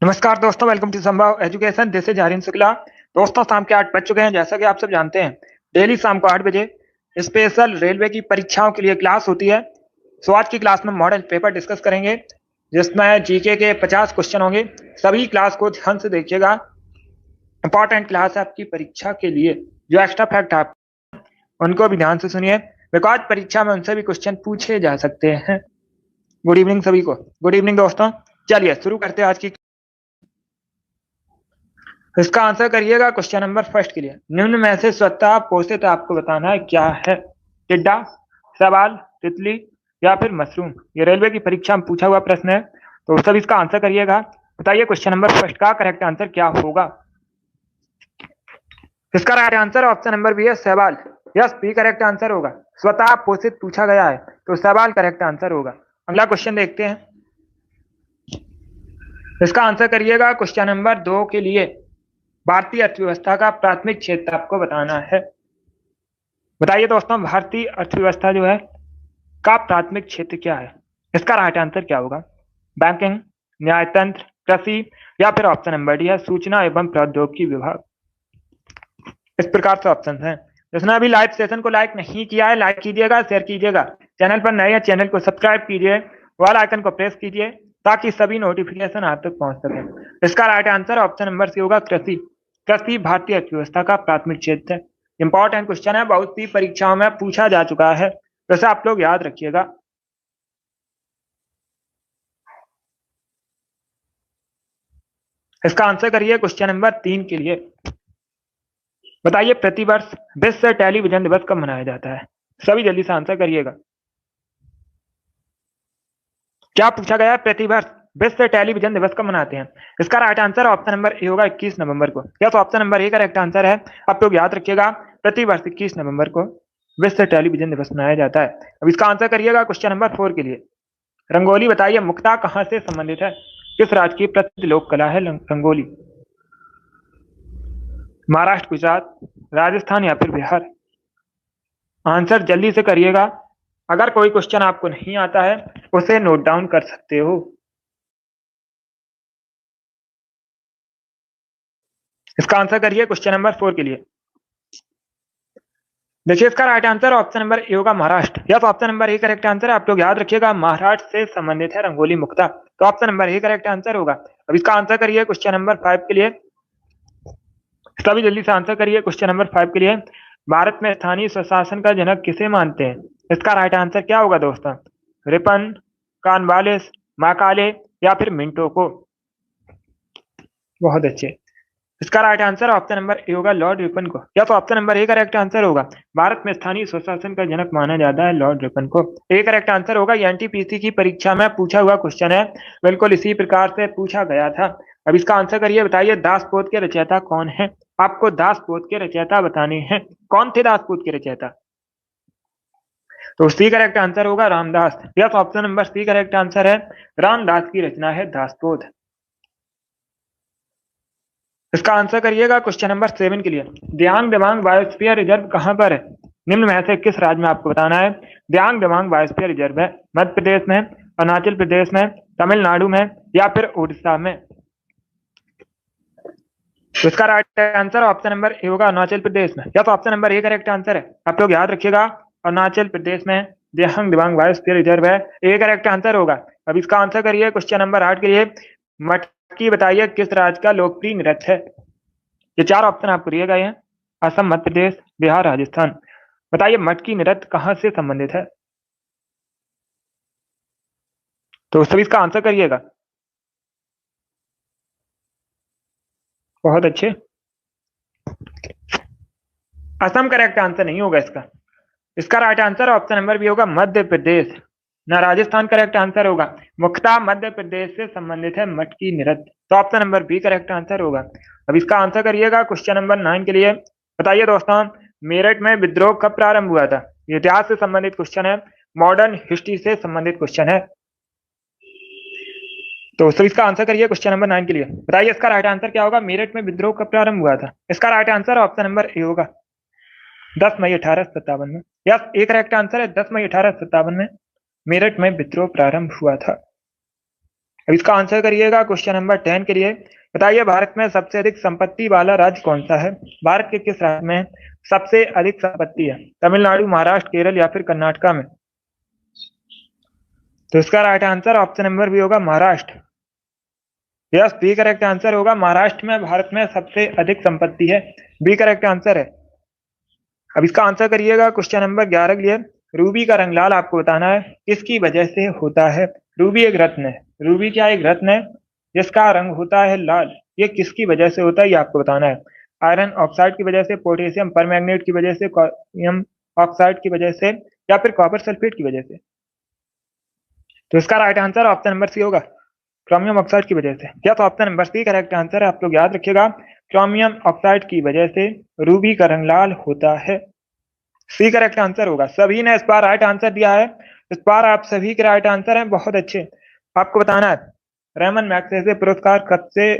नमस्कार दोस्तों, welcome to Sambhav education. This is Harin Shukla. दोस्तों, शाम के 8 बज चुके हैं। जैसा कि आप सब जानते हैं, डेली शाम को 8 बजे स्पेशल रेलवे की परीक्षाओं के लिए क्लास होती है। सो आज की क्लास में मॉडल पेपर डिस्कस करेंगे, जिसमें जीके के 50 क्वेश्चन होंगे। सभी क्लास को ध्यान से देखिएगा। इंपॉर्टेंट क्लास है आपकी परीक्षा के लिए। जो एक्स्ट्रा फैक्ट है उनको भी ध्यान से सुनिए, बिकॉज परीक्षा में उनसे भी क्वेश्चन पूछे जा सकते हैं। गुड इवनिंग सभी को। गुड इवनिंग दोस्तों। चलिए शुरू करते हैं आज की। इसका आंसर करिएगा क्वेश्चन नंबर फर्स्ट के लिए। निम्न में से स्वतः पोषित आपको बताना है क्या है। टिड्डा, सवाल, तितली या फिर मशरूम। ये रेलवे की परीक्षा में पूछा हुआ प्रश्न है, तो सब इसका आंसर करिएगा। बताइए क्वेश्चन नंबर फर्स्ट का करेक्ट आंसर क्या होगा। इसका right answer option number B है सवाल। यस, बी करेक्ट आंसर होगा। स्वतः पोषित पूछा गया है तो सवाल करेक्ट आंसर होगा। अगला क्वेश्चन देखते हैं। इसका आंसर करिएगा क्वेश्चन नंबर 2 के लिए। भारतीय अर्थव्यवस्था का प्राथमिक क्षेत्र आपको बताना है। बताइए दोस्तों, भारतीय अर्थव्यवस्था जो है का प्राथमिक क्षेत्र क्या है। इसका राइट आंसर क्या होगा। बैंकिंग, न्यायतंत्र, कृषि या फिर ऑप्शन नंबर डी है सूचना एवं प्रौद्योगिकी विभाग। इस प्रकार से ऑप्शन हैं। जिसने अभी लाइव सेशन को लाइक नहीं किया है, लाइक कीजिएगा, शेयर कीजिएगा। चैनल पर नए हैं, चैनल को सब्सक्राइब कीजिए, वाल आइकन को प्रेस कीजिए ताकि सभी नोटिफिकेशन आप तक पहुंच सके। इसका right answer option number C होगा कृषि। कृषि भारतीय अर्थव्यवस्था का प्राथमिक क्षेत्र है। इंपॉर्टेंट क्वेश्चन है, बहुत सी परीक्षाओं में पूछा जा चुका है, वैसे आप लोग याद रखिएगा। इसका आंसर करिए क्वेश्चन नंबर 3 के लिए। बताइए प्रतिवर्ष विश्व टेलीविजन दिवस कब मनाया जाता है। सभी जल्दी से आंसर करिएगा। क्या पूछा गया है, प्रतिवर्ष विश्व टेलीविजन दिवस कब मनाते हैं। इसका right answer option number A होगा 21 नवंबर को। Yes, option number A correct answer है। आप लोग याद रखिएगा, प्रतिवर्ष 21 नवंबर को विश्व टेलीविजन दिवस मनाया जाता है। अब इसका आंसर करिएगा क्वेश्चन नंबर 4 के लिए। रंगोली बताइए मुक्ता कहां से संबंधित है। किस राज्य की प्रसिद्ध लोक कला है रंगोली। महाराष्ट्र, गुजरात, राजस्थान या फिर बिहार। आंसर जल्दी से करिएगा। अगर कोई क्वेश्चन आपको नहीं आता है उसे नोट डाउन कर सकते हो। इसका आंसर करिए क्वेश्चन नंबर 4 के लिए। देखिए इसका right answer option number A होगा Maharashtra. Yes, option number A correct answer है। आप लोग याद रखिएगा, महाराष्ट्र से संबंधित है रंगोली मुक्ता, तो option number A correct answer होगा। अब इसका आंसर करिए क्वेश्चन नंबर 5 के लिए। सभी जल्दी से आंसर करिए क्वेश्चन नंबर 5 के लिए। भारत में स्थानीय स्वशासन का जनक किसे मानते हैं। इसका राइट आंसर क्या होगा दोस्तों। रिपन, कॉर्नवालिस, मैकाले या फिर मिंटो को। बहुत अच्छे। इसका right answer option number A होगा लॉर्ड रिपन को। या तो option number A correct answer होगा। भारत में स्थानीय स्वशासन का जनक माना जाता है लॉर्ड रिपन को। ए करेक्ट आंसर होगा। एनटीपीसी की परीक्षा में पूछा हुआ क्वेश्चन है, बिल्कुल इसी प्रकार से पूछा गया था। अब इसका आंसर करिए। बताइए दासपोत के रचयिता कौन है। आपको दासपोत के रचयिता बताने हैं। कौन थे दासपोत के रचयिता। तो सी करेक्ट आंसर होगा Ramdas. Yes, option number C correct answer है। रामदास की रचना है दासपोत। इसका आंसर करिएगा क्वेश्चन नंबर 7 के लिए। दियांग दिबांग बायोस्फीयर रिजर्व कहां पर है। निम्न में से किस राज्य में आपको बताना है। दियांग दिबांग बायोस्फीयर रिजर्व है मध्य प्रदेश में, अरुणाचल प्रदेश में, तमिलनाडु में या फिर उड़ीसा में। तो इसका right answer option number A होगा अरुणाचल प्रदेश में। या तो option number A correct answer है। आप लोग याद रखिएगा, अरुणाचल प्रदेश में दियांग दिबांग बायोस्फीयर रिजर्व है। ए करेक्ट आंसर होगा। अब इसका आंसर करिए क्वेश्चन नंबर 8 के लिए। मटकी बताइए किस राज्य का लोकप्रिय नृत्य है। ये 4 ऑप्शन आपको दिए गए हैं। असम, मध्य प्रदेश, बिहार, राजस्थान। बताइए मटकी नृत्य कहां से संबंधित है। तो सभी इसका आंसर करिएगा। बहुत अच्छे। असम करेक्ट आंसर नहीं होगा इसका। इसका right answer option number B होगा मध्य प्रदेश। ना राजस्थान करेक्ट आंसर होगा। मुख्ता मध्य प्रदेश से संबंधित है मटकी नृत्य, तो option number B correct answer होगा। अब इसका आंसर करिएगा क्वेश्चन नंबर 9 के लिए। बताइए दोस्तों, मेरठ में विद्रोह कब प्रारंभ हुआ था। इतिहास से संबंधित क्वेश्चन है, मॉडर्न हिस्ट्री से संबंधित क्वेश्चन है। तो सर इसका आंसर करिए क्वेश्चन नंबर 9 के लिए। बताइए इसका राइट आंसर क्या होगा। मेरठ में विद्रोह कब प्रारंभ हुआ था। इसका right answer option number A होगा 10 मई 1857 में। यस, एक करेक्ट आंसर है। 10 मई 1857 में मेरठ में विद्रोह प्रारंभ हुआ था। अब इसका आंसर करिएगा क्वेश्चन नंबर 10 के लिए। बताइए भारत में सबसे अधिक संपत्ति वाला राज्य कौन सा है? भारत के किस राज्य में सबसे अधिक संपत्ति है? तमिलनाडु, महाराष्ट्र, केरल या फिर कर्नाटका में? तो इसका right answer option number B होगा Maharashtra. Yes, B correct answer होगा। महाराष्ट्र में भारत में सबसे अधिक संपत्ति है। बी करेक्ट आंसर है। अब इसका आंसर करिएगा क्वेश्चन नंबर 11 के लिए। रूबी का रंग लाल आपको बताना है किसकी वजह से होता है? रूबी एक रत्न है। रूबी क्या एक रत्न है जिसका रंग होता है लाल? ये किसकी वजह से होता है ये आपको बताना है। आयरन ऑक्साइड की वजह से, पोटेशियम परमैंगनेट की वजह से, क्रोमियम ऑक्साइड की वजह से या फिर कॉपर सल्फेट की वजह से? तो इसका right answer option number C होगा, क्रोमियम ऑक्साइड की वजह से। क्या तो option number C correct answer है। आप लोग याद रखिएगा, क्रोमियम ऑक्साइड की वजह से रूबी का रंग लाल होता है। सी करेक्ट आंसर होगा। सभी ने इस बार राइट आंसर दिया है। इस बार आप सभी के राइट आंसर हैं, बहुत अच्छे। आपको बताना है रेमन मैग्सेसे पुरस्कार कब से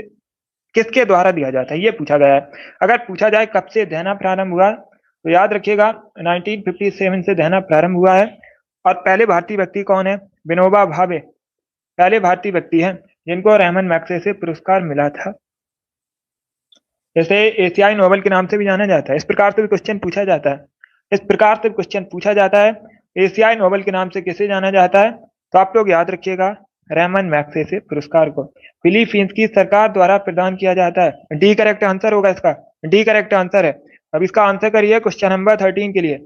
किसके द्वारा दिया जाता है, ये पूछा गया है। अगर पूछा जाए कब से देना प्रारंभ हुआ तो याद रखिएगा 1957 से देना प्रारंभ हुआ है। और पहले भारतीय व्यक्ति कौन है? विनोबा भावे पहले भारतीय व्यक्ति हैं जिनको रेमन मैग्सेसे पुरस्कार मिला था। जैसे एशियाई नोबेल के नाम से भी जाना जाता है। इस प्रकार से भी क्वेश्चन पूछा जाता है। इस प्रकार से क्वेश्चन पूछा जाता है, एशियाई नोबेल के नाम से किसे जाना जाता है? तो आप लोग याद रखिएगा रेमन मैग्सेसे पुरस्कार को फिलीपींस की सरकार द्वारा प्रदान किया जाता है। डी करेक्ट आंसर होगा इसका। डी करेक्ट आंसर है। अब इसका आंसर करिए क्वेश्चन नंबर 13 के लिए।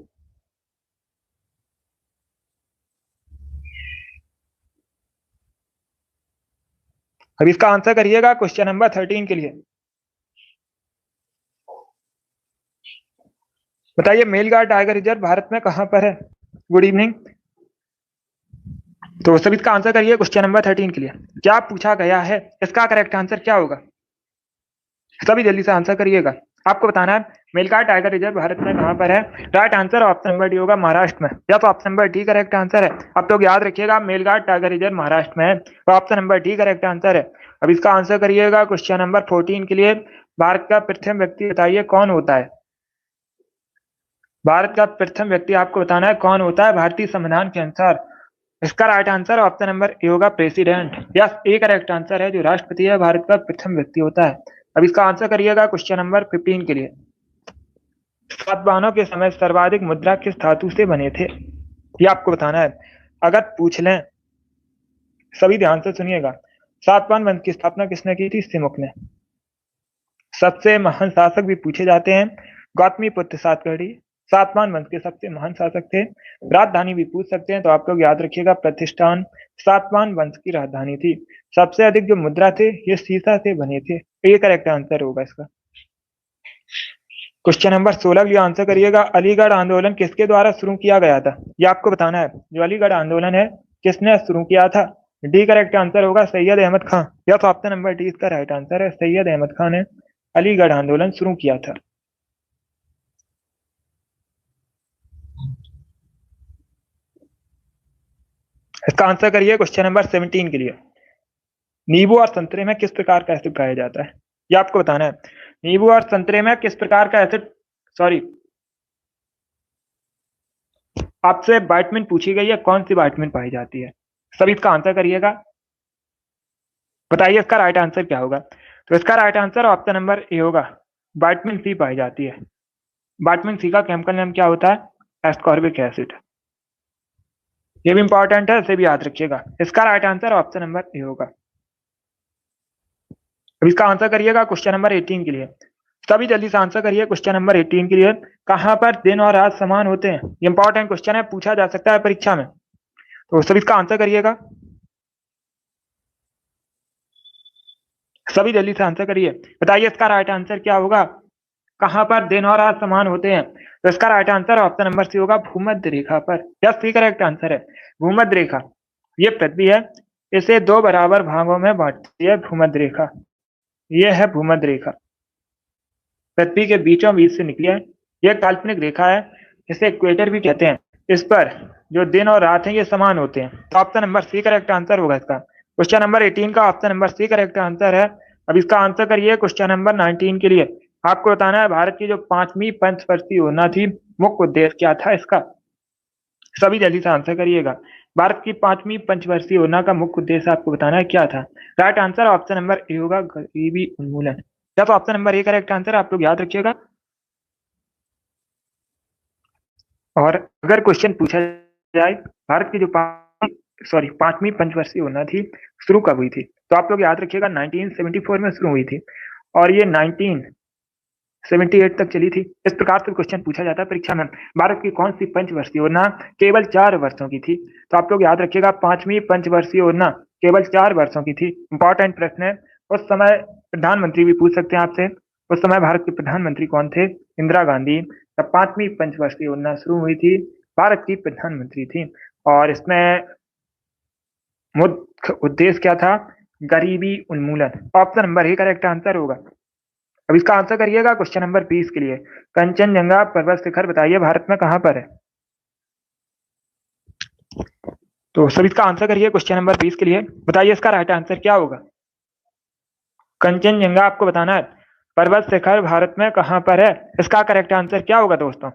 अब इसका आंसर करिएगा क्वेश्चन नंबर 13 के लिए। बताइए मेलघाट टाइगर रिजर्व भारत में कहां पर है? Good evening. तो सभी इसका आंसर करिए क्वेश्चन नंबर 13 के लिए। क्या पूछा गया है? इसका करेक्ट आंसर क्या होगा? सभी जल्दी से आंसर करिएगा। आपको बताना है मेलघाट टाइगर रिजर्व भारत में कहां पर है। Right answer option number D होगा, महाराष्ट्र में। या तो option number D correct answer है। आप लोग याद रखिएगा मेलघाट टाइगर रिजर्व महाराष्ट्र में है, तो option number D correct answer है। अब इसका आंसर करिएगा क्वेश्चन नंबर 14 के लिए। भारत का प्रथम व्यक्ति बताइए कौन होता है? भारत का प्रथम व्यक्ति आपको बताना है कौन होता है भारतीय संविधान के अनुसार। इसका right answer option number A होगा, प्रेसिडेंट। यस, ए करेक्ट आंसर है। जो राष्ट्रपति है भारत का प्रथम व्यक्ति होता है। अब इसका आंसर करिएगा क्वेश्चन नंबर 15 के लिए। सातवाहनों के समय सर्वाधिक मुद्रा किस धातु से बने थे, ये आपको बताना है। अगर पूछ लें, सभी ध्यान से सुनिएगा, सातवाहन वंश की स्थापना किसने की थी? सिमुक ने। सबसे महान शासक भी पूछे जाते हैं, गौतमीपुत्र सातकर्णी सातवाहन वंश के सबसे महान शासक थे। राजधानी भी पूछ सकते हैं, तो आप लोग याद रखिएगा प्रतिष्ठान सातवाहन वंश की राजधानी थी। सबसे अधिक जो मुद्रा थे ये सीसा से बने थे। ये करेक्ट आंसर होगा इसका। क्वेश्चन नंबर 16 के लिए आंसर करिएगा। अलीगढ़ आंदोलन किसके द्वारा शुरू किया गया था, ये आपको बताना है। जो अलीगढ़ आंदोलन है किसने शुरू किया था? डी करेक्ट आंसर होगा, सैयद अहमद खान। या तो ऑप्शन नंबर डी इसका राइट आंसर है। सैयद अहमद खान ने अलीगढ़ आंदोलन शुरू किया था। इसका आंसर करिए क्वेश्चन नंबर 17 के लिए। नींबू और संतरे में किस प्रकार का एसिड पाया जाता है, ये आपको बताना है। नींबू और संतरे में किस प्रकार का एसिड, सॉरी, आपसे विटामिन पूछी गई है, कौन सी विटामिन पाई जाती है? सभी इसका आंसर करिएगा। बताइए इसका राइट आंसर क्या होगा? तो इसका right answer option number A होगा, विटामिन सी पाई जाती है। विटामिन सी का केमिकल नेम क्या होता है? Ascorbic acid. ये भी इंपॉर्टेंट है, इसे भी याद रखिएगा। इसका right answer option number A होगा। अब इसका आंसर करिएगा क्वेश्चन नंबर 18 के लिए। सभी जल्दी से आंसर करिए क्वेश्चन नंबर 18 के लिए। कहां पर दिन और रात समान होते हैं? ये इंपॉर्टेंट क्वेश्चन है, पूछा जा सकता है परीक्षा में, तो सभी इसका आंसर करिएगा। सभी जल्दी से आंसर करिए। बताइए इसका राइट आंसर क्या होगा? कहां पर दिन और रात समान होते हैं? तो इसका right answer option number C होगा, भूमध्य रेखा पर। यस, सी करेक्ट आंसर है। भूमध्य रेखा ये पृथ्वी है, इसे दो बराबर भागों में बांटती है भूमध्य रेखा। ये है भूमध्य रेखा, पृथ्वी के बीचों बीच से निकली है। यह काल्पनिक रेखा है, इसे इक्वेटर भी कहते हैं। इस पर जो दिन और रात हैं ये समान होते हैं। तो option number C correct answer होगा इसका। क्वेश्चन नंबर 18 का option number C correct answer है। अब इसका आंसर करिए क्वेश्चन नंबर 19 के लिए। आपको बताना है भारत की जो 5वीं पंचवर्षीय योजना थी, मुख्य उद्देश्य क्या था इसका? सभी जल्दी से आंसर करिएगा। भारत की 5वीं पंचवर्षीय योजना का मुख्य उद्देश्य आपको बताना है क्या था। Right answer option number A होगा, गरीबी उन्मूलन। या तो option number A correct answer, आप लोग याद रखिएगा। और अगर क्वेश्चन पूछा जाए भारत की जो 5वीं पंचवर्षीय योजना थी शुरू कब हुई थी, तो आप लोग याद रखिएगा 1974 में शुरू हुई थी और ये 1978 तक चली थी। इस प्रकार से क्वेश्चन पूछा जाता है परीक्षा में। भारत की कौन सी पंचवर्षीय योजना केवल 4 वर्षों की थी, तो आप लोग याद रखिएगा 5वीं पंचवर्षीय योजना केवल 4 वर्षों की थी। इंपॉर्टेंट प्रश्न है। उस समय प्रधानमंत्री भी पूछ सकते हैं आपसे, उस समय भारत के प्रधानमंत्री कौन थे, इंदिरा गांधी। जब 5वीं पंचवर्षीय योजना शुरू हुई थी, भारत की प्रधानमंत्री थी और इसमें मुख्य उद्देश्य क्या था, गरीबी उन्मूलन। Option number A correct answer होगा। अब इसका आंसर करिएगा क्वेश्चन नंबर 20 के लिए। कंचनजंगा पर्वत शिखर बताइए भारत में कहां पर है। तो सब इसका आंसर करिए क्वेश्चन नंबर 20 के लिए। बताइए इसका राइट आंसर क्या होगा। कंचनजंगा आपको बताना है पर्वत शिखर भारत में कहां पर है, इसका करेक्ट आंसर क्या होगा दोस्तों।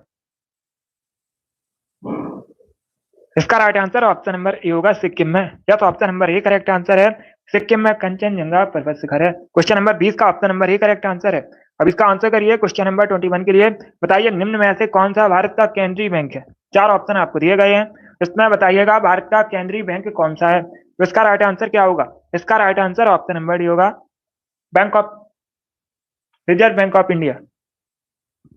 इसका right answer option number A होगा, सिक्किम में। या तो option number A correct answer है, सिक्किम में कंचनजंगा पर्वत शिखर है। क्वेश्चन नंबर 20 का option number A correct answer है। अब इसका आंसर करिए क्वेश्चन नंबर 21 के लिए। बताइए निम्न में से कौन सा भारत का केंद्रीय बैंक है। 4 ऑप्शन आपको दिए गए हैं, इसमें बताइएगा भारत का केंद्रीय बैंक कौन सा है। तो इसका राइट आंसर क्या होगा। इसका right answer option number D होगा, bank of reserve bank of India.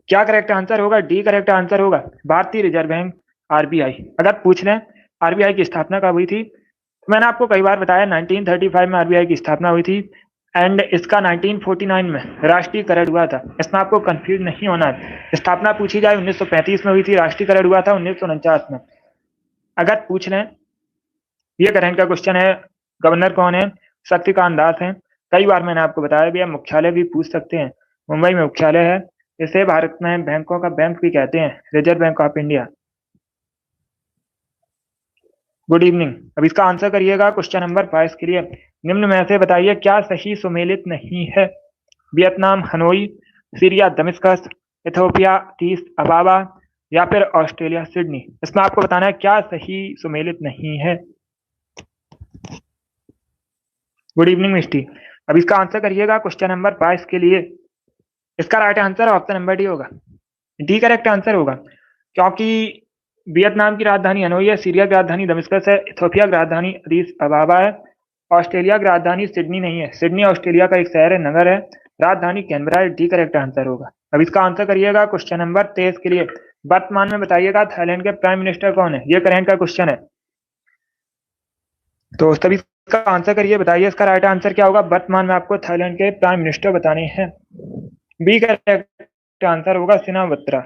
क्या करेक्ट आंसर होगा, डी करेक्ट आंसर होगा, भारतीय रिजर्व बैंक आरबीआई। अगर पूछ लें आरबीआई की स्थापना कब हुई थी, तो मैंने आपको कई बार बताया 1935 में आरबीआई की स्थापना हुई थी एंड इसका 1949 में राष्ट्रीयकरण हुआ था। इसमें आपको कंफ्यूज नहीं होना है। स्थापना पूछी जाए 1935 में हुई थी, राष्ट्रीयकरण हुआ था 1949 में। अगर पूछ लें, ये करंट का क्वेश्चन है, गवर्नर कौन है, शक्तिकांत दास हैं। कई बार मैंने आपको बताया भी है, मुख्यालय भी पूछ सकते हैं, मुंबई में मुख्यालय है। इसे भारत में बैंकों का बैंक भी कहते हैं, reserve bank of India. Good evening. अब इसका आंसर करिएगा क्वेश्चन नंबर 22 के लिए। निम्न में से बताइए क्या सही सुमेलित नहीं है। Vietnam Hanoi, Syria Damascus, Ethiopia Addis Ababa या फिर ऑस्ट्रेलिया सिडनी। इसमें आपको बताना है क्या सही सुमेलित नहीं है। गुड इवनिंग मिस्टी। अब इसका आंसर करिएगा क्वेश्चन नंबर 22 के लिए। इसका right answer option number D होगा, डी करेक्ट आंसर होगा, क्योंकि वियतनाम की राजधानी हनोई है, सीरिया की राजधानी दमिश्कस है, इथोपिया की राजधानी अदीस अबाबा है, ऑस्ट्रेलिया की राजधानी सिडनी नहीं है। सिडनी ऑस्ट्रेलिया का एक शहर है, नगर है, राजधानी कैनबरा है। डी करेक्ट आंसर होगा। अब इसका आंसर करिएगा क्वेश्चन नंबर 23 के लिए। वर्तमान में बताइएगा थाईलैंड के प्राइम मिनिस्टर कौन है, ये करंट का क्वेश्चन है। तो सभी इसका आंसर करिए, बताइए इसका राइट आंसर क्या होगा। वर्तमान में आपको थाईलैंड के प्राइम मिनिस्टर बताने हैं। बी करेक्ट आंसर होगा सिनावत्रा।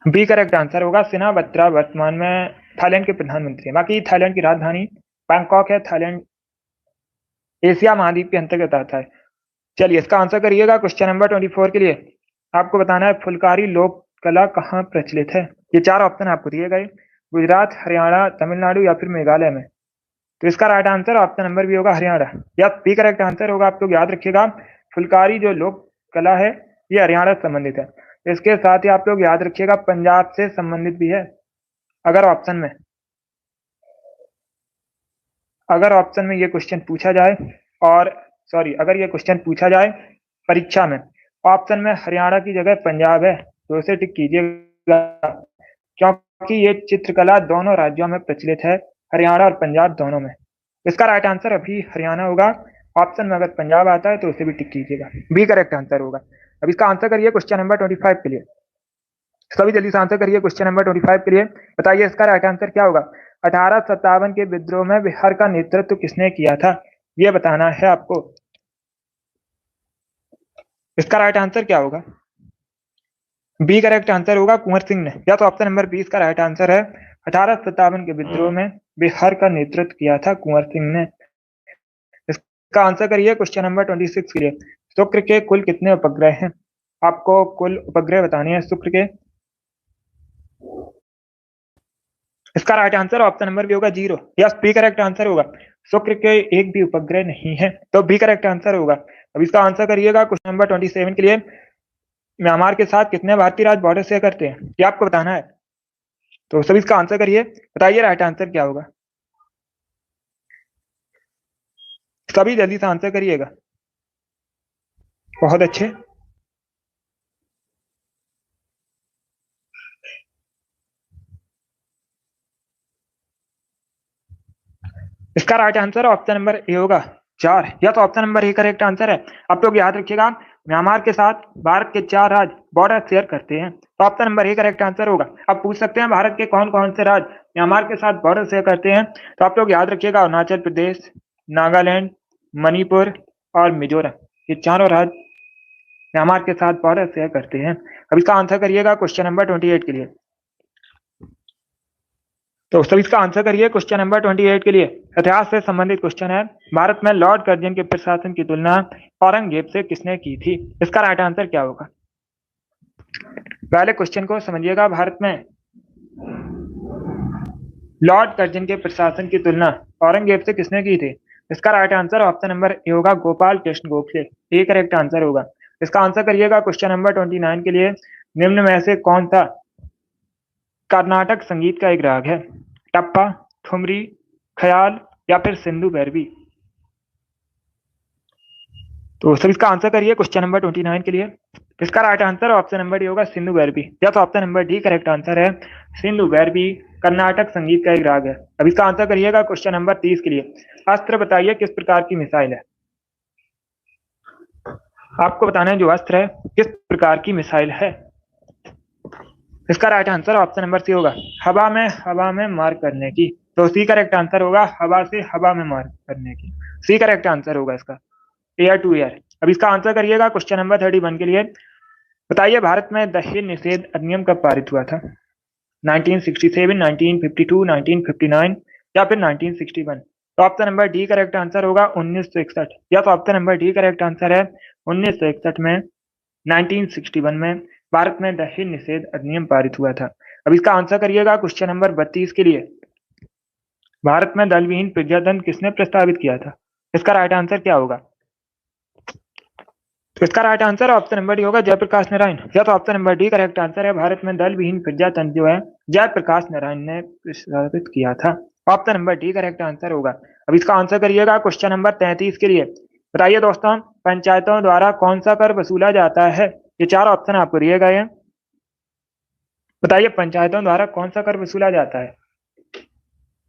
बी करेक्ट आंसर होगा, सिनावत्रा वर्तमान में थाईलैंड के प्रधानमंत्री हैं। बाकी थाईलैंड की राजधानी बैंकॉक है। थाईलैंड एशिया महाद्वीप के अंतर्गत आता है। चलिए इसका आंसर करिएगा क्वेश्चन नंबर 24 के लिए। आपको बताना है फुलकारी लोक कला कहाँ प्रचलित है। ये 4 ऑप्शन आपको दिए गए, गुजरात, हरियाणा, तमिलनाडु या फिर मेघालय में। तो इसका राइट आंसर ऑप्शन नंबर भी होगा, हरियाणा। या बी करेक्ट आंसर होगा। आप लोग याद रखिएगा फुलकारी जो लोक कला है ये हरियाणा से संबंधित है। इसके साथ ही आप लोग याद रखिएगा पंजाब से संबंधित भी है। अगर ऑप्शन में ये क्वेश्चन पूछा जाए, और अगर ये क्वेश्चन पूछा जाए परीक्षा में, ऑप्शन में हरियाणा की जगह पंजाब है, तो इसे टिक कीजिएगा, क्योंकि ये चित्रकला दोनों राज्यों में प्रचलित है, हरियाणा और पंजाब दोनों में। इसका राइट आंसर अभी हरियाणा होगा। ऑप्शन में अगर पंजाब आता है तो उसे भी टिक कीजिएगा, बी करेक्ट आंसर होगा। अब इसका आंसर करिए क्वेश्चन नंबर 25 के लिए। सभी जल्दी से आंसर करिए क्वेश्चन नंबर 25 के लिए। बताइए इसका राइट आंसर क्या होगा। 1857 के विद्रोह में बिहार का नेतृत्व किसने किया था, ये बताना है आपको। इसका राइट आंसर क्या होगा। बी करेक्ट आंसर होगा, कुंवर सिंह ने। या तो ऑप्शन नंबर 20 का राइट आंसर है, 1857 के विद्रोह में बिहार का नेतृत्व किया था कुंवर सिंह ने। इसका आंसर करिए क्वेश्चन नंबर 26 के लिए। शुक्र के कुल कितने उपग्रह हैं, आपको कुल उपग्रह बताने हैं शुक्र के। इसका राइट आंसर ऑप्शन नंबर भी होगा 0। यस, बी करेक्ट आंसर होगा, शुक्र के एक भी उपग्रह नहीं है, तो बी करेक्ट आंसर होगा। अब इसका आंसर करिएगा क्वेश्चन नंबर 27 के लिए। म्यांमार के साथ कितने भारतीय राज्य बॉर्डर शेयर करते हैं, ये आपको बताना है। तो सभी इसका आंसर करिए, बताइए राइट आंसर क्या होगा। सभी जल्दी से आंसर करिएगा। बहुत अच्छे। इसका right answer option number A होगा 4। यह तो option number A correct answer है। आप लोग याद रखिएगा, म्यांमार के साथ भारत के 4 राज्य बॉर्डर शेयर करते हैं, तो option number A correct answer होगा। आप पूछ सकते हैं भारत के कौन कौन से राज्य म्यांमार के साथ बॉर्डर शेयर करते हैं, तो आप लोग याद रखिएगा अरुणाचल प्रदेश, नागालैंड, मणिपुर और मिजोरम, ये चारों राज्य म्यांमार के साथ बॉर्डर शेयर करते हैं। अब इसका आंसर करिएगा क्वेश्चन नंबर 28 के लिए। तो सभी इसका आंसर करिए क्वेश्चन नंबर 28 के लिए। इतिहास से संबंधित क्वेश्चन है। भारत में लॉर्ड कर्जन के प्रशासन की तुलना औरंगजेब से किसने की थी? इसका राइट आंसर क्या होगा? पहले क्वेश्चन को समझिएगा। भारत में लॉर्ड कर्जन के प्रशासन की तुलना औरंगजेब से किसने की थी? इसका right answer option number A होगा गोपाल कृष्ण गोखले, ये करेक्ट आंसर होगा। इसका आंसर करिएगा क्वेश्चन नंबर 29 के लिए। निम्न में से कौन सा कर्नाटक संगीत का एक राग है? टप्पा, ठुमरी, ख्याल या फिर सिंधु भैरवी? तो सर इसका आंसर करिए क्वेश्चन नंबर 29 के लिए। इसका right answer option number D होगा सिंधु भैरवी, या तो option number D correct answer है। सिंधु भैरवी कर्नाटक संगीत का एक राग है। अब इसका आंसर करिएगा क्वेश्चन नंबर 30 के लिए। अस्त्र बताइए किस प्रकार की मिसाइल है? आपको बताना है जो अस्त्र है किस प्रकार की मिसाइल है। इसका right answer option number C होगा हवा में मार करने की। तो सी करेक्ट आंसर होगा हवा से हवा में मार करने की। सी करेक्ट आंसर होगा इसका, एयर टू एयर। अब इसका आंसर करिएगा क्वेश्चन नंबर 31 के लिए। बताइए भारत में दहेज निषेध अधिनियम कब पारित हुआ था? 1967, 1952, 1959 या फिर 1961? तो option number D correct answer होगा 1961, या तो option number D correct answer है 1961 में, 1961 में भारत में दहेज निषेध अधिनियम पारित हुआ था। अब इसका आंसर करिएगा क्वेश्चन नंबर 32 के लिए। भारत में दल विहीन प्रजातंत्र किसने प्रस्तावित किया था? इसका राइट आंसर क्या होगा? तो इसका right answer option number D होगा जयप्रकाश नारायण, या तो option number D correct answer है। भारत में दल विहीन प्रजातंत्र जो है जयप्रकाश नारायण ने प्रस्तावित किया था। Option number D correct answer होगा। अब इसका आंसर करिएगा क्वेश्चन नंबर 33 के लिए। बताइए दोस्तों पंचायतों द्वारा कौन सा कर वसूला जाता है? ये 4 ऑप्शन आपको दिए गए हैं। बताइए पंचायतों द्वारा कौन सा कर वसूला जाता है?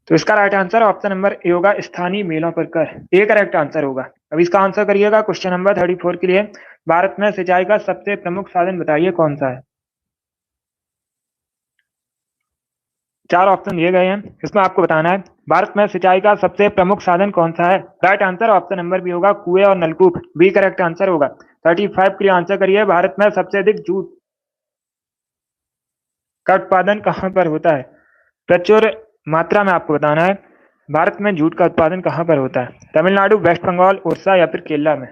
तो इसका right answer option number A होगा स्थानीय मेलों पर कर, ए करेक्ट आंसर होगा। अब इसका आंसर करिएगा क्वेश्चन नंबर 34 के लिए। भारत में सिंचाई का सबसे प्रमुख साधन बताइए कौन सा है? 4 ऑप्शन दिए गए हैं, इसमें आपको बताना है भारत में सिंचाई का सबसे प्रमुख साधन कौन सा है। Right answer option number B होगा कुएं और नलकूप, बी करेक्ट आंसर होगा। 35 के लिए आंसर करिए। भारत में सबसे अधिक जूट का उत्पादन कहां पर होता है? प्रचुर मात्रा में आपको बताना है भारत में जूट का उत्पादन कहां पर होता है। तमिलनाडु, वेस्ट बंगाल, उड़ीसा या फिर केरला में?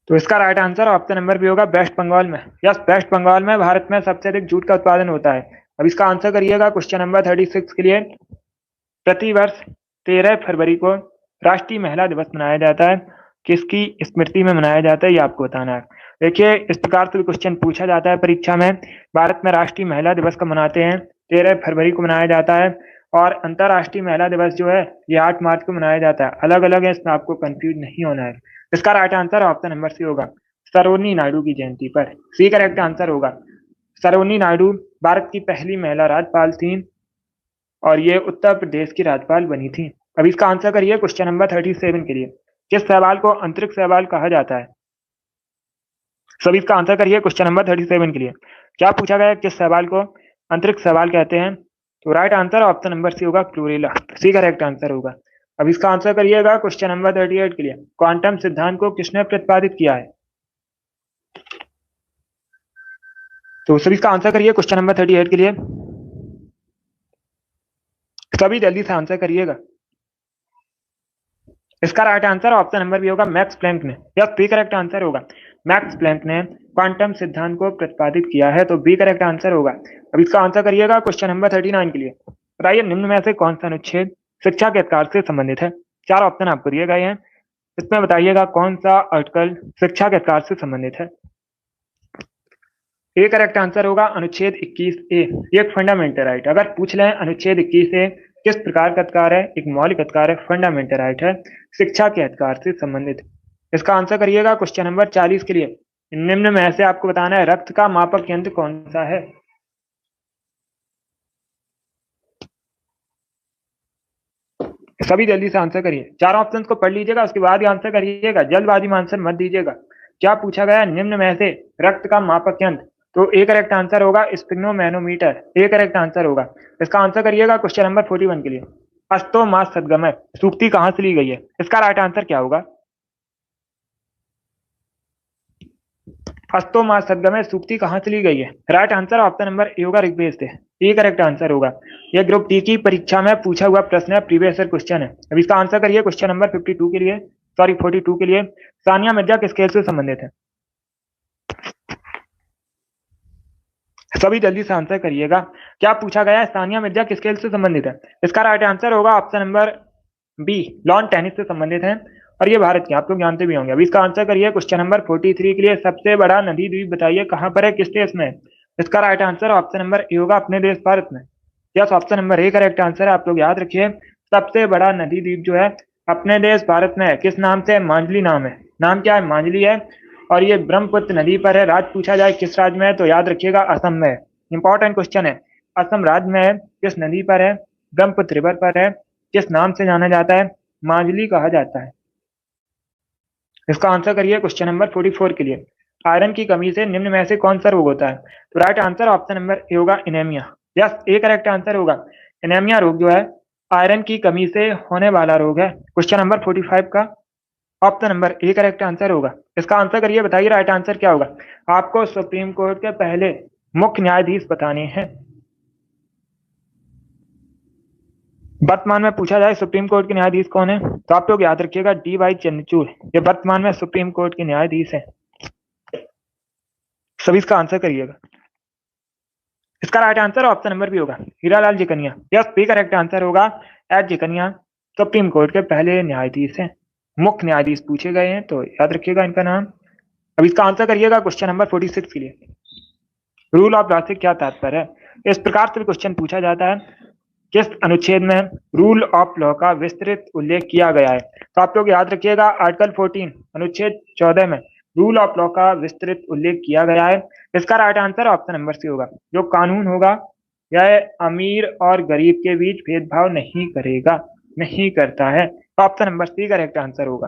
तो इसका right answer option number B होगा वेस्ट बंगाल में। यस, वेस्ट बंगाल में भारत में सबसे अधिक जूट का उत्पादन होता है। अब इसका आंसर करिएगा क्वेश्चन नंबर 36 के लिए। प्रतिवर्ष 13 फरवरी को राष्ट्रीय महिला दिवस मनाया जाता है, किसकी स्मृति में मनाया जाता है, ये आपको बताना है। देखिए इस प्रकार से भी क्वेश्चन पूछा जाता है परीक्षा में। भारत में राष्ट्रीय महिला दिवस कब मनाते हैं? 13 फरवरी को मनाया जाता है। और अंतर्राष्ट्रीय महिला दिवस जो है ये 8 मार्च को मनाया जाता है। अलग अलग है, इसमें आपको कंफ्यूज नहीं होना है। इसका right answer option number C होगा सरोजिनी नायडू की जयंती पर, सी करेक्ट आंसर होगा। सरोजिनी नायडू भारत की पहली महिला राज्यपाल थी और ये उत्तर प्रदेश की राज्यपाल बनी थी। अब इसका आंसर करिए क्वेश्चन नंबर 37 के लिए। किस सवाल को अंतरिक्ष सवाल कहा जाता है? सभी इसका आंसर करिए क्वेश्चन नंबर 37 के लिए। क्या पूछा गया है किस सवाल को अंतरिक्ष सवाल कहते हैं? तो right answer option number C होगा क्लोरेला, सी करेक्ट आंसर होगा। अब इसका आंसर करिएगा क्वेश्चन नंबर 38 के लिए। क्वांटम सिद्धांत को किसने प्रतिपादित किया है? तो सभी इसका आंसर करिए क्वेश्चन नंबर 38 के लिए। सभी जल्दी से आंसर करिएगा। इसका right answer option number B होगा मैक्स प्लैंक ने, या बी करेक्ट आंसर होगा। मैक्स प्लैंक ने क्वांटम सिद्धांत को प्रतिपादित किया है, तो बी करेक्ट आंसर होगा। अब इसका आंसर करिएगा क्वेश्चन नंबर 39 के लिए। बताइए निम्न में से कौन सा अनुच्छेद शिक्षा के अधिकार से संबंधित है? 4 ऑप्शन आपको दिए गए हैं, इसमें बताइएगा कौन सा आर्टिकल शिक्षा के अधिकार से संबंधित है। ए करेक्ट आंसर होगा अनुच्छेद 21A, ये एक फंडामेंटल राइट। अगर पूछ लें अनुच्छेद 21A किस प्रकार का अधिकार है, एक मौलिक अधिकार है, फंडामेंटल राइट है, शिक्षा के अधिकार से संबंधित। इसका आंसर करिएगा क्वेश्चन नंबर 40 के लिए। निम्न में से आपको बताना है रक्त का मापक यंत्र कौन सा है। सभी जल्दी से आंसर करिए, चार ऑप्शन को पढ़ लीजिएगा, उसके बाद ही आंसर करिएगा, जल्दबाजी में आंसर मत दीजिएगा। क्या पूछा गया, निम्न में से रक्त का मापक यंत्र, तो ए करेक्ट आंसर होगा स्पिग्नोमैनोमीटर, ए करेक्ट आंसर होगा। इसका आंसर करिएगा क्वेश्चन नंबर 41 के लिए। अस्तो मास सदगमय सूक्ति कहां से ली गई है, इसका राइट आंसर क्या होगा। अस्तो मास सदगमय सूक्ति कहां से ली गई है, right answer option number A होगा, ऋग्वेद से, ये करेक्ट आंसर होगा। यह ग्रुप डी की परीक्षा में पूछा हुआ प्रश्न है, प्रीवियस ईयर क्वेश्चन है। अब इसका आंसर करिए क्वेश्चन नंबर 52 के लिए, सॉरी 42 के लिए। सानिया मिर्जा किस खेल से संबंधित है, सभी जल्दी से आंसर करिएगा। क्या पूछा गया है, सानिया मिर्जा किस खेल से संबंधित है, इसका राइट आंसर होगा option number B, lawn tennis से संबंधित है, और ये भारत की, आप लोग जानते भी होंगे। अभी इसका आंसर करिए क्वेश्चन नंबर 43 के लिए। सबसे बड़ा नदी द्वीप बताइए कहां पर है, किस देश में, इसका right answer option number A होगा, अपने देश भारत में। Yes, option number A correct answer है, आप लोग याद रखिए। सबसे बड़ा नदी द्वीप जो है अपने देश भारत में है, किस नाम से, मांझली नाम है, नाम क्या है, मांझली है, और ये ब्रह्मपुत्र नदी पर है। राज्य पूछा जाए किस राज्य में है, तो याद रखिएगा असम में है। इंपॉर्टेंट क्वेश्चन है, असम राज्य में है, किस नदी पर है, ब्रह्मपुत्र रिवर पर है, किस नाम से जाना जाता है, मांझली कहा जाता है। इसका आंसर करिए क्वेश्चन नंबर 44 के लिए। आयरन की कमी से निम्न में से कौन सा रोग होता है, तो right answer option number A होगा, एनीमिया। यस, ए करेक्ट आंसर होगा। एनीमिया रोग जो है आयरन की कमी से होने वाला रोग है। क्वेश्चन नंबर 45 का option number A correct answer होगा। इसका आंसर करिए, बताइए राइट आंसर क्या होगा। आपको सुप्रीम कोर्ट के पहले मुख्य न्यायाधीश बताने हैं। वर्तमान में पूछा जाए सुप्रीम कोर्ट के न्यायाधीश कौन है, तो आप लोग याद रखिएगा डी वाई चंद्रचूड़, ये वर्तमान में सुप्रीम कोर्ट के न्यायाधीश हैं। सभी इसका आंसर करिएगा। इसका right answer option number B होगा, Hiralal जिकनिया। Yes, B correct answer होगा, एच जिकनिया सुप्रीम कोर्ट के पहले न्यायाधीश हैं, मुख्य न्यायाधीश पूछे गए हैं, तो याद रखिएगा इनका नाम। अब इसका आंसर करिएगा क्वेश्चन नंबर 46 के लिए। रूल ऑफ लॉ से क्या तात्पर्य है, इस प्रकार से भी क्वेश्चन पूछा जाता है, किस अनुच्छेद में रूल ऑफ लॉ का विस्तृत उल्लेख किया गया है, तो आप लोग याद रखिएगा आर्टिकल 14 अनुच्छेद 14 में रूल ऑफ लॉ का विस्तृत उल्लेख किया गया है। इसका right answer option number C होगा। जो कानून होगा यह अमीर और गरीब के बीच भेदभाव नहीं करेगा, नहीं करता है, तो option number C correct answer होगा।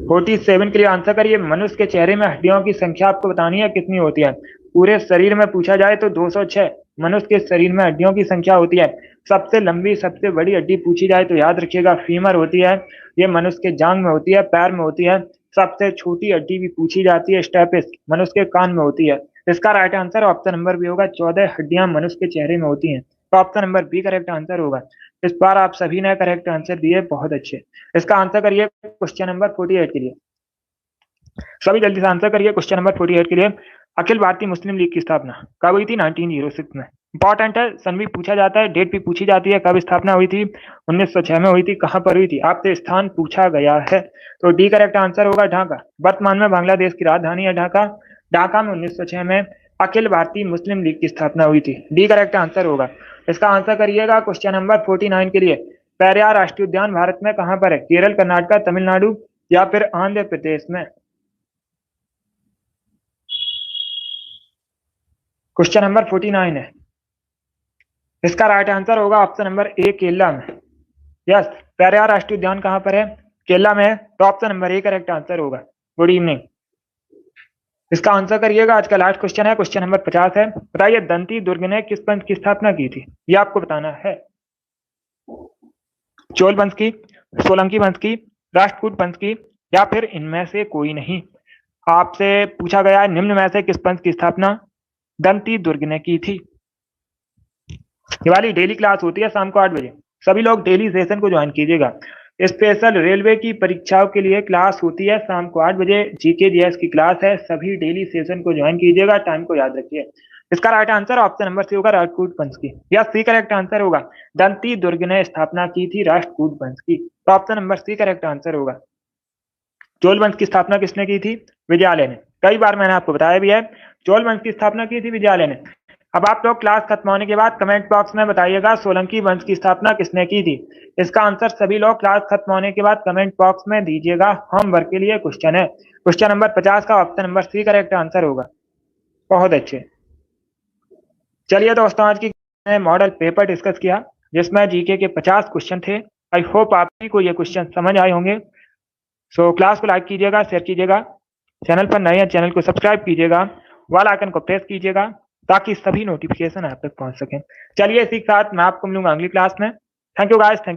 47 के लिए आंसर करिए। मनुष्य के चेहरे में हड्डियों की संख्या आपको बतानी है कितनी होती है, पूरे शरीर में पूछा जाए तो 206 मनुष्य के शरीर में हड्डियों की संख्या होती है। सबसे लंबी सबसे बड़ी हड्डी पूछी जाए तो याद रखिएगा फीमर होती है, ये मनुष्य के जांघ में होती है, पैर में होती है। सबसे छोटी हड्डी भी पूछी जाती है स्टेपिस, मनुष्य के कान में होती है। इसका right answer option number B होगा, 14 हड्डियां मनुष्य के चेहरे में होती हैं, तो option number B correct answer होगा। इस बार आप सभी ने करेक्ट आंसर दिए, बहुत अच्छे। इसका आंसर करिए क्वेश्चन नंबर 48 के लिए। सभी जल्दी से आंसर करिए क्वेश्चन नंबर 48 के लिए। अखिल भारतीय मुस्लिम लीग की स्थापना कब हुई थी, 1906 में। इंपॉर्टेंट है, सन भी पूछा जाता है, डेट भी पूछी जाती है, कब स्थापना हुई थी, 1906 में हुई थी, कहां पर हुई थी, आपसे स्थान पूछा गया है, तो डी करेक्ट आंसर होगा ढाका। वर्तमान में बांग्लादेश की राजधानी है ढाका। ढाका में 1906 में अखिल भारतीय मुस्लिम लीग की स्थापना हुई थी, डी करेक्ट आंसर होगा। इसका आंसर करिएगा क्वेश्चन नंबर 49 के लिए। पेरियार राष्ट्रीय उद्यान भारत में कहां पर है, केरल, कर्नाटक, तमिलनाडु या फिर आंध्र प्रदेश में। क्वेश्चन नंबर 49 है, इसका राइट आंसर होगा ऑप्शन नंबर ए, केरला में। यस, पेरियार राष्ट्रीय उद्यान कहां पर है, केरला में है, तो option number A correct answer होगा। Good evening. इसका आंसर करिएगा, आज का लास्ट क्वेश्चन है, क्वेश्चन नंबर 50 है। बताइए दंती दुर्ग ने किस पंथ की स्थापना की थी, ये आपको बताना है। चोल वंश की, सोलंकी वंश की, राष्ट्रकूट वंश की, या फिर इनमें से कोई नहीं। आपसे पूछा गया है निम्न में से किस पंथ की स्थापना दंती दुर्ग ने की थी। ये वाली डेली क्लास होती है शाम को 8 बजे, सभी लोग डेली सेशन को ज्वाइन कीजिएगा। स्पेशल रेलवे की परीक्षाओं के लिए क्लास होती है शाम को 8 बजे, जीके जीएस की क्लास है, सभी डेली सेशन को ज्वाइन कीजिएगा, टाइम को याद रखिए। इसका right answer option number C होगा, राष्ट्रकूट वंश की, या सी करेक्ट आंसर होगा। दंती दुर्ग ने स्थापना की थी राष्ट्रकूट वंश की, तो option number C correct answer होगा। चोल वंश की स्थापना किसने की थी? विजयालय ने। कई बार मैंने आपको बताया भी है, चोल वंश की स्थापना की थी विजयालय ने। अब आप लोग क्लास खत्म होने के बाद कमेंट बॉक्स में बताइएगा सोलंकी वंश की स्थापना किसने की थी। इसका आंसर सभी लोग क्लास खत्म होने के बाद कमेंट बॉक्स में दीजिएगा। होमवर्क के लिए क्वेश्चन है, क्वेश्चन नंबर 50 का option number C correct answer होगा। बहुत अच्छे। चलिए दोस्तों, आज की मॉडल पेपर डिस्कस किया जिसमें जीके के 50 क्वेश्चन थे। आई होप आप सभी को ये क्वेश्चन समझ आए होंगे। सो क्लास को लाइक कीजिएगा, शेयर कीजिएगा, चैनल पर नए हैं चैनल को सब्सक्राइब कीजिएगा, वाल आइकन को प्रेस कीजिएगा ताकि सभी नोटिफिकेशन आप तक पहुंच सके। चलिए इसी के साथ मैं आपको मिलूंगा अगली क्लास में। Thank you guys, thank you.